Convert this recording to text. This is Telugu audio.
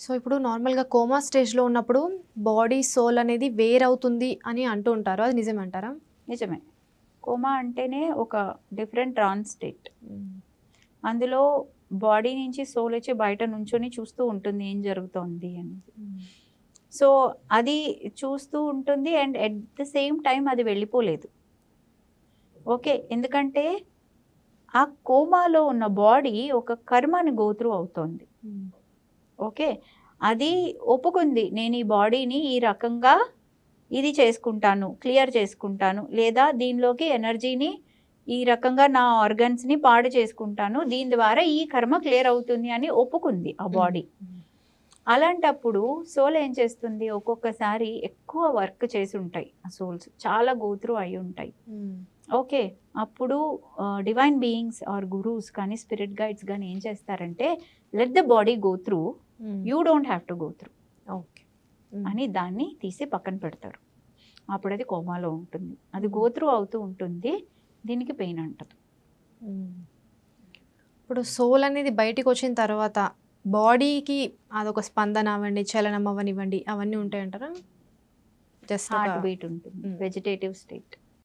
సో ఇప్పుడు నార్మల్‌గా కోమా స్టేజ్‌లో ఉన్నప్పుడు బాడీ, సోల్ అనేది వేరవుతుంది అని అంటూ ఉంటారు. అది నిజమంటారా? నిజమే. కోమా అంటేనే ఒక డిఫరెంట్ ట్రాన్స్ స్టేట్. హ్మ్. అందులో బాడీ నుంచి సోల్ వచ్చి బయట నుంచొని చూస్తూ ఉంటుంది ఏం జరుగుతోంది అనేది. హ్మ్. సో, అది చూస్తూ ఉంటుంది and at the same time అది వెళ్ళిపోలేదు. ఓకే. ఎందుకంటే ఆ కోమాలో ఉన్న బాడీ ఒక కర్మని గో త్రూ అవుతోంది. హ్మ్. ఓకే. అది ఒప్పుకుంది. నేను ఈ బాడీని ఈ రకంగా ఇది చేసుకుంటాను, క్లియర్ చేసుకుంటాను. లేదా దీనిలోకి ఎనర్జీని ఈ రకంగా నా ఆర్గన్స్‌ని పాడు చేసుకుంటాను. దీని ద్వారా ఈ కర్మ క్లియర్ అవుతుంది అని ఒప్పుకుంది ఆ హ్మ్. బాడీ. అలాంటప్పుడు సోల్ ఏం చేస్తుంది? ఒక్కొక్కసారి ఎక్కువ వర్క్ చేసుంటాయి ఆ సోల్స్. చాలా గో త్రూ అయ్యుంటాయి. హ్మ్. ఓకే. అప్పుడు డివైన్ బీయింగ్స్ ఆర్ గురూస్ కానీ, స్పిరిట్ గైడ్స్ గాని ఏం చేస్తారంటే, let the body go through. Hmm. You don't have to go through okay. Hmm. అని దాన్ని తీసి పక్కన పెడతారు. అప్పుడది కోమాలో ఉంటుంది. అది హ్మ్. గో త్రూ అవుతూ ఉంటుంది. దీనికి పెయిన్ అంటదు. హ్మ్. ఇప్పుడు సోల్ అనేది బయటికొచ్చిన తర్వాత బాడీకి అదొక స్పందన అవ్వండి, చలనం అవ్వనివ్వండి అవన్నీ ఉంటాయంటారా? జస్ట్ ఒక హార్ట్ బీట్ ఉంటుంది. హ్మ్. Vegetative state.